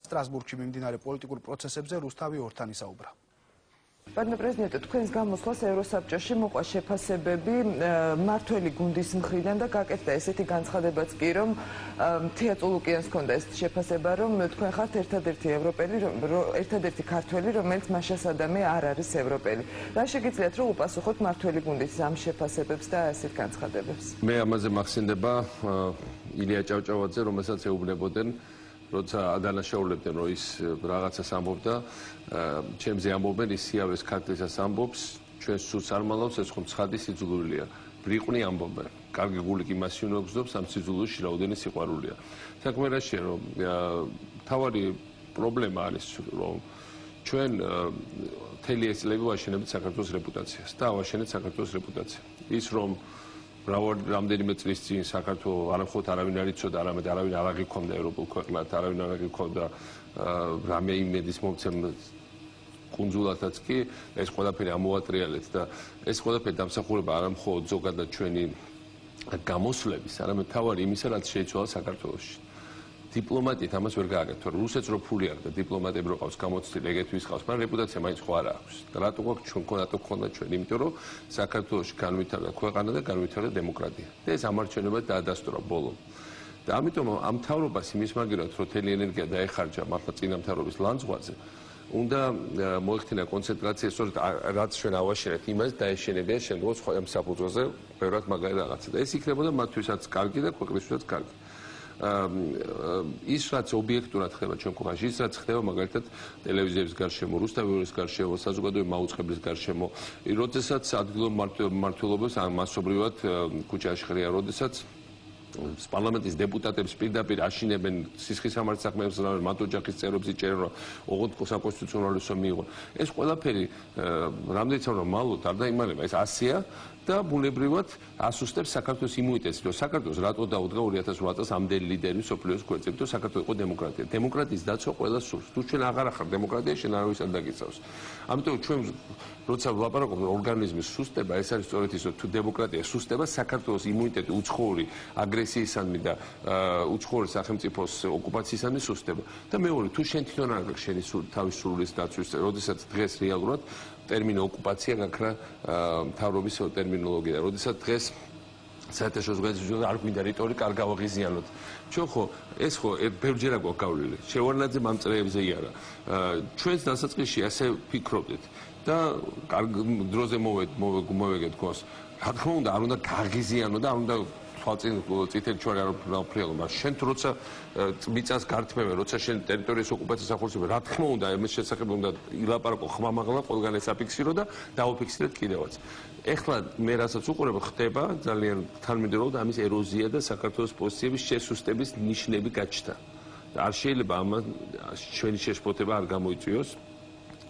სტრასბურგში მიმდინარე პოლიტიკურ პროცესებზე რუსთავი ორთან ისაუბრა. Panie prezydencie, თქვენს გამოსვლას ევროსაბჭოში მოყვა შეფასებები მართველი გუნდის მხრიდან და გაკეთდა ესეთი განცხადებაც კი, რომ თია წულუკიანს ჰქონდა ეს შეფასება, რომ თქვენ ხართ ერთადერთი ქართველი, რომელიც მაშა სადამი არ არის ევროპელი. რა შეგიძლიათ რომ უპასუხოთ მართველი გუნდის ამ შეფასებებს და ასეთ განცხადებებს? მე ამაზე მახსენდება ილია ჭავჭავაძე, რომელსაც ეუბნებოდნენ როცა ადანაშაულებდნენ რომ ის რაღაცას ამბობდა ჩემზე ამბობენ ის სიავეს ქართლისას ამბობს ჩვენ სულს არ მალავს ეს ხომ ცხადი სიძულვილია ბრიყვნი ამბობენ კარგი გულიკი მას უნოგზობს ამ სიძულვილში რაოდენი სიყვარულია საქმე რაშია რომ თავარი პრობლემა არის რომ ჩვენ მთელი ეს წლები ვაშენებთ საქართველოს რეპუტაციას და ავაშენეთ საქართველოს რეპუტაცია ის რომ რამდენიმე წლის წინ საქართველოს არამხოლოდ არავინ არ იცოდა, არამედ არავინ არ აღიქონდა ევროპულ ქვეყნად, არავინ არ აღიქონდა რამე იმედის მომცემ კუნძულათაც კი ეს ყველაფერი ამოვატრიალეთ და ეს ყველაფერი დამსახურება არამხოლოდ ზოგადად ჩვენი გამოსვლების, არამედ თავარი იმისა, რაც შეიცვალა საქართველოში. დიპლომატიით ამას ვერ გააკეთო. რუსეთს რო ფული აქვს და დიპლომატები რო ყავს გამოცდილი, ეგეთთვის ყავს, მაგრამ რეპუტაცია მაინც ხო არ აქვს. და რატო გვაქვს ჩვენ ქონდა ჩვენ, იმიტომ რომ საქართველოში განვითარდა ქვეყანა და განვითარდა დემოკრატია. და ეს ამარჩევნებად დაადასტურა ბოლომ. და ამიტომ ამ მთავრობას იმის მაგერად რო თელი ენერგია დაეხარჯა მართლა წინა მთავრობის ლანძღვაზე, უნდა მოეხდინა კონცენტრაცია, სწორედ რაც ჩვენ ავაშენეთ, იმას დაეშენებიან შემდგომ სხვა ამ საფუძველზე ბევრად მაგარი რაღაცა. და ეს იქნებოდა მათთვისაც კარგი და ქვეყნისთვისაც კარგი. ის რაც ობიექტურად ხდება ჩვენ ქვეყანაში, ის რაც ხდება მაგალითად ტელევიზიების გარშემო, რუსთავის გარშემო, საზოგადოებრივი მაუწყებლის გარშემო, როდესაც ადგილობრივ მმართველობებს მასობრივად ქუჩაში ხრია, როდესაც პარლამენტის დეპუტატებს პირდაპირ აშინებენ სისხლისამართლის საქმეებს, მათ ოჯახის წევრებს იჭერენ, რომ ოღონდ საკონსტიტუციო მიიღო. ეს ყველაფერი რამდენიც რომ მალოთ არ დაიმალება, ეს ასია და ბუნებრივად ასუსტებს საქართველოს იმუნიტეტს, რომ საქართველოს რატო დაუდგა 2008 წელს ამდენი ლიდერი სოფლიოს გვერდზე, რომ საქართველოს იყო დემოკრატია. დემოკრატიის დაცვა ყველა სურს. თუ ჩვენ აღარ ახარ დემოკრატია, შენ არავის არ დაგიცავს. ამიტომ ჩვენ როცა ვლაპარაკობთ ორგანიზმის სუსტება, ეს არის სწორედ ის, რომ თუ დემოკრატია სუსტება, საქართველოს იმუნიტეტი უცხოური აგრესიისადმი და უცხოური სახელმწიფოს ოკუპაციისადმი სუსტება. და მეორე, თუ შენ თვითონ არ გაქვს შენი თავის სურვილის დაცვის, როდესაც დღეს რეალურად ტერმინი ოკუპაცია გაქრა მთავრობის ტერმინოლოგია. როდესაც დღეს საერთაშორისო ზოგადოებაში არ გვინდა რიტორიკა არ გავაღიზიანოთ. ჩვენ ხო ეს ხო ბევრჯერ აქვს გავლილი. შევარნაძე მამწრეებზე იარა. ჩვენს დასაწყისში ასე ფიქრობდით და დროზე მოვეგეთ გოს. რა თქმა უნდა არ უნდა გაღიზიანო და არ უნდა წითელი ჩვარი არ ვფრიალო, მაგრამ შენ თუ როცა მიწას გართმევენ, როცა შენ ტერიტორიის ოკუპაციას ახორციელებ, რა თქმა უნდა, ამის შესახებ უნდა ილაპარაკო ხმამაღლა, ყველგან ეს აფიქსირო და დავაფიქსირეთ კიდევაც. ეხლა მე რასაც უყურებ, ხდება ძალიან თანმიმდევრულად ამის ეროზია და საქართველოს პოზიციების შესუსტების ნიშნები გაჩნდა. და არ შეიძლება ამას ჩვენი შეშფოთება არ გამოიწვიოს.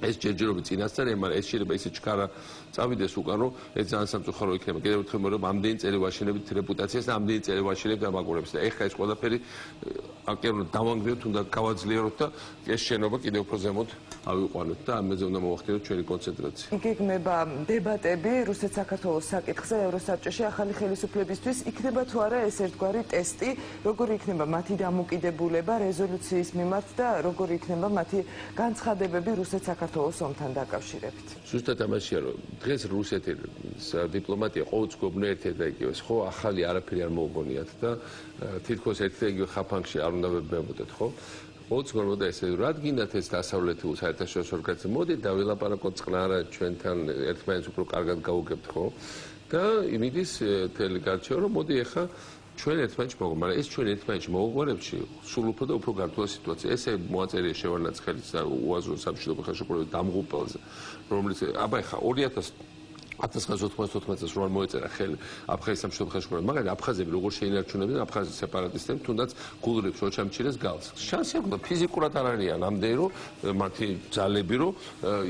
ეს ჯერჯერობით წინასწარი, მაგრამ ეს შეიძლება ისე ჩქარა წავიდეს უკან, რომ ეს ძალიან სამწუხარო იქნება. კიდევ ერთხელ მე რომ ამდენი წელი ვაშენებით რეპუტაციას და ამდენი წელი ვაშენებთ ამაგურებს და ეხლა ეს ყველაფერი აკერნოთ დავანგრიოთ, უნდა გავაძლიეროთ და ეს შენობა კიდევ უფრო ზემოთ ავიყვანოთ და ამაზე უნდა მოახდინოთ ჩვენი კონცენტრაცია. იქნება დებატები რუსეთ-საქართველოს საკითხზე ევროსაბჭოში ახალი ხელისუფლებისთვის, იქნება თუ არა ეს ერთგვარი ტესტი, როგორი იქნება მათი დამოკიდებულება რეზოლუციის მიმართ და როგორი იქნება მათი განცხადებები რუსეთ-საქართველოს ომთან დაკავშირებით. ზუსტად ამაშია რომ დღეს რუსეთის დიპლომატია ყოველთვის გვეუბნება ერთ და იგივეს, ხო, ახალი არაფერი არ მოუგონიათ და თითქოს ერთ და იგივე ხაფანგში არ უნდა ვებებოდეთ, ხო? ყოველთვის გვეუბნება ესე, რაც გინდათ ეს დასავლეთი საერთაშორისო ორგანიზაცია, მოდით დავილაპარაკოთ წყნარად ჩვენთან ერთმანეთს უფრო კარგად გავუგებთ, ხო? და იმიდის თელი გარჩევა, რომ მოდი ახლა ჩვენ ერთმანეთში მოვუგო, მაგრამ ეს ჩვენ ერთმანეთში მოვუგონებში სულ უფრო და უფრო გართულა სიტუაცია. ესე მოაწერია შევარნაძის ხელით და უაზრო სამშვიდობო ხელშეკრულების დამღუპელზე, რომელიც აბა ეხა 1994 წელს რომ მოეწერა ხელი აფხაზეთის სამშვიდობო ხელშეკრულებას, მაგრამ აფხაზები როგორ შეინარჩუნებდნენ აფხაზეთის სეპარატისტებს, თუნდაც გულრებს რო ჩამჩირეს გალს. შანსი აქვს ფიზიკურად არ არიან ამდენი რომ მათი ძალები რომ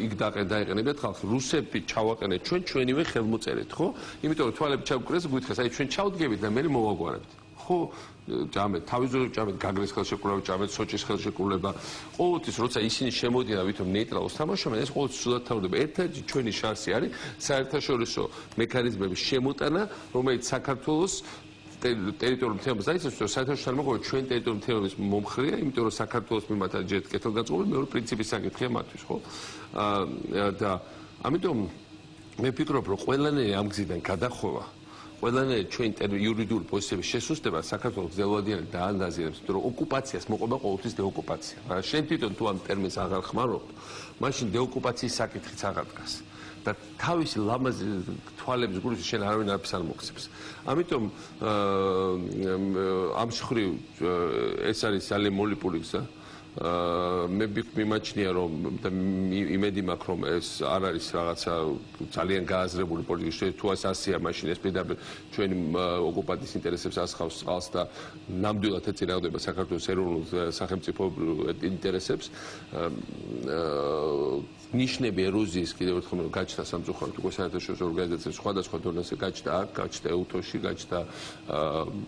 იქ დაეყენებათ ხალხს. რუსები ჩავაყენეთ ჩვენ ჩვენივე ხელმოწერეთ, ხო? იმიტომ რომ თვალები ჩავკრეს გვითხრეს, აი ჩვენ ჩავდგებით და მე მოვაგვარებთ. ხო ჭამეთ თავისუფლად ჭამეთ გაგრის ხელშეკრულება ჭამეთ სოჭის ხელშეკრულება ყოველთვის როცა ისინი შემოდიან ვითომ ნეიტრალოს თამაშობენ ეს ყოველთვის სულად თავდება ერთ-ერთი ჩვენი შანსი არის საერთაშორისო მექანიზმების შემოტანა რომელიც საქართველოს ტერიტორიულ მთლიანობას დაიცავს, რომ საერთაშორისო თანამოქმედება ჩვენ ტერიტორიულ მთლიანობის მომხრეა, იმიტომ რომ საქართველოს მიმართ ჯერ კეთილგანწყობილი, მეორე პრინციპის საკითხია მათთვის, ხო? და ამიტომ მე ვფიქრობ, რომ ყველანაირი ამ გზიდან გადახოვა, ყველანაირი ჩვენ იურიდიული პოზიციების შესუსტება საქართველოს გრძელვადიანად დაანდაზიანებს, იმიტომ რომ ოკუპაციას მოყვება ყოველთვის დეოკუპაცია. მაგრამ შენ თვითონ თუ ამ ტერმინს აღარ ხმარობ, მაშინ დეოკუპაციის საკითხიც აღარ დგას. და თავისი ლამაზი თვალების გულში შენ არავინ არაფერს არ მოგცემს. ამიტომ ამ მხრივ ეს არის ძალიან მოლიპული გზა. მე მიმაჩნია რომ და იმედი მაქვს რომ ეს არ არის რაღაცა ძალიან გააზრებული პოლიტიკა თუ ასია მაშინ ეს პირდაპირ ჩვენი ოკუპანტის ინტერესებს ასხავს წყალს და ნამდვილად ეწინააღმდება საქართველოს ეროვნულ სახელმწიფო ინტერესებს ნიშნები ეროზიის კიდევ ერთხელ გაჩნდა სამწუხაროდ უკვე საერთაშორისო ორგანიზაციების სხვადასხვა დონეზე გაჩნდა აქ გაჩნდა ევთოში გაჩნდა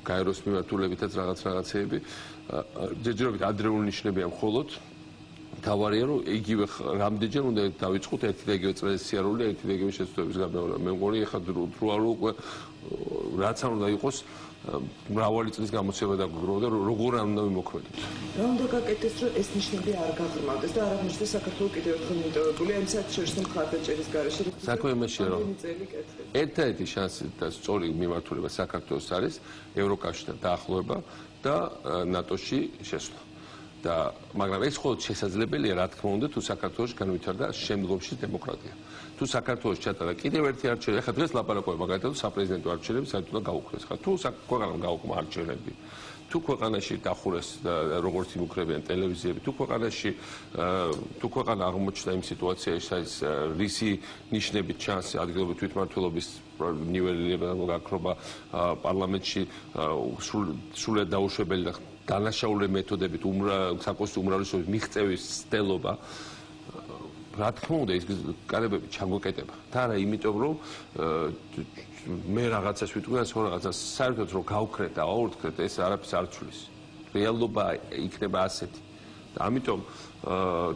გაეროს მიმართულებითაც რაღაცეები ჯერჯერობით ადრეული ნიშნებია მხოლოდ თავარია რომ იგივე რამდენჯერ უნდა დავიწყოთ ერთი და იგივე წრესიარული ერთი და იგივე შეცდომების გამეორება მე მგონი ეხლა დრო არ უკვე რაც არ უნდა იყოს მრავალი წლის გამოცემა დაგვიგროვა და როგორ არ უნდა ვიმოქმედოთ. რა უნდა გაკეთდეს რომ ეს ნიშნები არ გაღრმავდეს და არ აღნიშნდეს საქართველოს კიდევ ერთხელ მიტოვებული ამ საერთაშორისო მხარდაჭერის გარეშე. საქმე იმაშია რომ ერთ-ერთი შანსი და სწორი მიმართულება საქართველოს არის ევროკავშირთან დაახლოება და ნატოში შესვლა. მაგრამ ეს მხოლოდ შესაძლებელია რა თქმა უნდა თუ საქართველოს განვითარდა შემდგომში დემოკრატია. თუ საქართველოს ჩატარა კიდევ ერთი არჩევნები, ახლა დღეს ლაპარაკობენ მაგალითად საპრეზიდენტო არჩევნები საერთოდ უნდა გაუქმდეს. ხა თუ ქვეყანამ გაუქმა არჩევნები, თუ ქვეყანაში დახურეს როგორც იმუქრებიან ტელევიზიები, თუ ქვეყანა აღმოჩნდა იმ სიტუაციაში, სადაც რისი ნიშნებით ჩანს ადგილობრივი თვითმმართველობის ნიველირება, გაქრობა პარლამენტში სრულიად დაუშვებელი და დანაშაული მეთოდებით საკონსტიტუციო უმრავლესობის მიღწევის ცდელობა რა თქმა უნდა ის კარებები ჩაგვეკეტება და არა იმიტომ რომ მე რაღაცას ვიტყვი ან სხვა რაღაცას საერთოდ რომ გავქრეთ და აურთქრეთ ეს არაფერს არ ცვლის რეალობა იქნება ასეთი და ამიტომ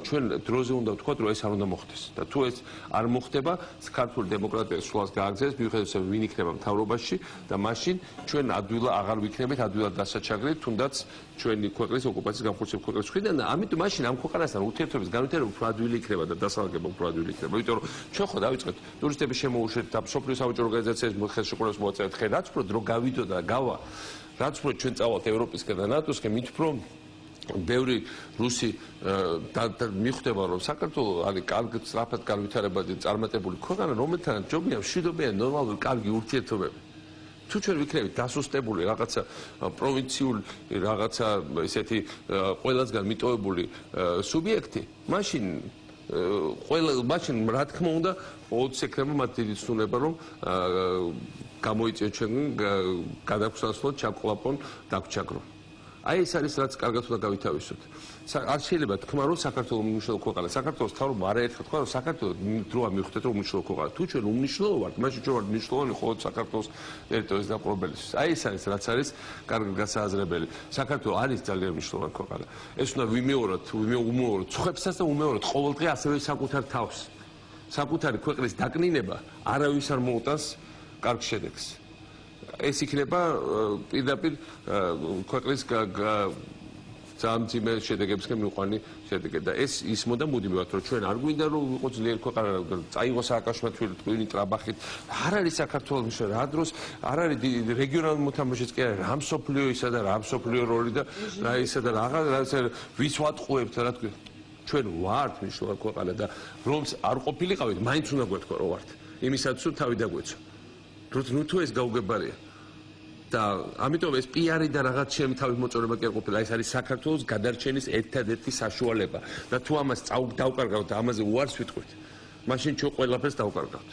ჩვენ დროზე უნდა ვთქვათ რომ ეს არ უნდა მოხდეს და თუ ეს არ მოხდება საქართველოს დემოკრატიას სულაც გააგრძელებს მიუხედავად ვინ იქნება მთავრობაში და მაშინ ჩვენ ადვილად აღარ ვიქნებით ადვილად დასაჩაგრით თუნდაც ჩვენი ქვეყნის ოკუპაციის განხორციელების ქვეყნის მხრიდან და ამიტომ მაშინ ამ ქვეყანასთან ურთიერთობის განვითარება უფრო ადვილი იქნება და დასალაგება უფრო ადვილი იქნება იმიტომ რომ ჩვენ ხო დავიწყეთ ტურისტების შემოუშვით და სოფლიო საბჭო ორგანიზაციების ხელშეკრულებას მოაწერეთ ხე რაც უფრო დრო გავიდო და გავა რაც უფრო ჩვენ წავალთ ევროპისკენ და ნატოსკენ მით უფრო ბევრი რუსი მიხვდება რომ საქართველოს არის კარგი სწრაფად განვითარებადი წარმატებული ქვეყანა რომელთანაც ჯობია მშვიდობიანი ნორმალური კარგი ურთიერთობები თუ ჩვენ ვიქნებით დასუსტებული რაღაცა პროვინციული რაღაცა ესეთი ყველასგან მიტოვებული სუბიექტი მაშინ რა თქმა უნდა ოც ექნება მათ დიდი ცნუნება რომ გამოიწვიონ ჩვენ გადაგვსასვლელად ჩაკლაპონ დაგჩაგრონ აი ეს არის რაც კარგად უნდა გავითავისოთ. არ შეიძლება თქვა რომ საქართველოს უმნიშვნელო ქვეყანა. საქართველოს თავრობამ არაერთხელ თქვა რომ საქართველოს დროა მივხვდეთ რომ უმნიშვნელო ქვეყანა. თუ ჩვენ უმნიშვნელო ვართ, მაშინ ჩვენ ვართ მნიშვნელოვანი მხოლოდ საქართველოს ტერიტორიის დაპყრობელისთვის. აი ეს არის რაც არის კარგად გასააზრებელი. საქართველოს არის ძალიან მნიშვნელოვანი ქვეყანა. ეს უნდა ვიმეოროთ, უმეოროთ ცხებსაც და უმეოროთ ყოველდღე ასევე საკუთარ თავს. საკუთარი ქვეყნის დაკნინება არავის არ მოუტანს კარგ შედეგს. ეს იქნება პირდაპირ ქვეყნის ძალიან ძიმე შედეგებისგან მიყვანი შედეგი და ეს ისმოდა მუდმივად რომ ჩვენ არ გვინდა რომ ვიყოთ ძლიერი ქვეყანა წაიღო სააკაშმათვილი ტყვინი ტრაბახით არ არის საქართველოს მნიშვნელობა რა დროს არ არის რეგიონალური მოთამაშეც კი არა რა მსოფლიოისა და რა მსოფლიო როლი და რა ისა და რაღაცა ვის ვატყუებთ რა თქვი ჩვენ ვართ მნიშვნელოვანი ქვეყანა და რომც არ ყოფილიყავით მაინც უნდა გვეთქვა რომ ვართ იმისაც რომ თავი დაგვეცვა ნუ თუ ეს გაუგებარია და ამიტომ ეს პიარი და რაღაც ჩემი თავის მოწონება კი არ ყოფილა ეს არის საქართველოს გადარჩენის ერთადერთი საშუალება და თუ ამას დავკარგავთ და ამაზე უარს ვიტყვით მაშინ ჩვენ ყველაფერს დავკარგავთ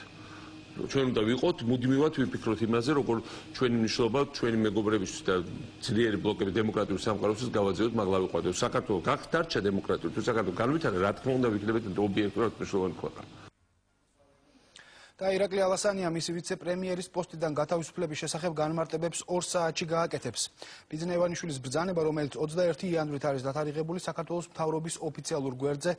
ჩვენ უნდა ვიყოთ მუდმივად ვიფიქროთ იმაზე როგორ ჩვენი მნიშვნელობა ჩვენი მეგობრებისთვის და ძლიერი ბლოკები დემოკრატიული სამყაროსთვის გავაძევოთ მაგლა ვიყვარდეთ საქართველოს გახდარჩა დემოკრატიული თუ საქართველოს განვითარდა რა თქმა უნდა ვიქნებით ობიექტურად მნიშვნელოვანი ქვეყანა და ირაკლი ალასანია მისი ვიცე-პრემიერის პოსტიდან გათავისუფლების შესახებ განმარტებებს 2 საათში გააკეთებს. ბიძინა ივანიშვილის ბრძანება, რომელიც 21 იანვრით არის დათარიღებული საქართველოს მთავრობის ოფიციალურ გვერდზე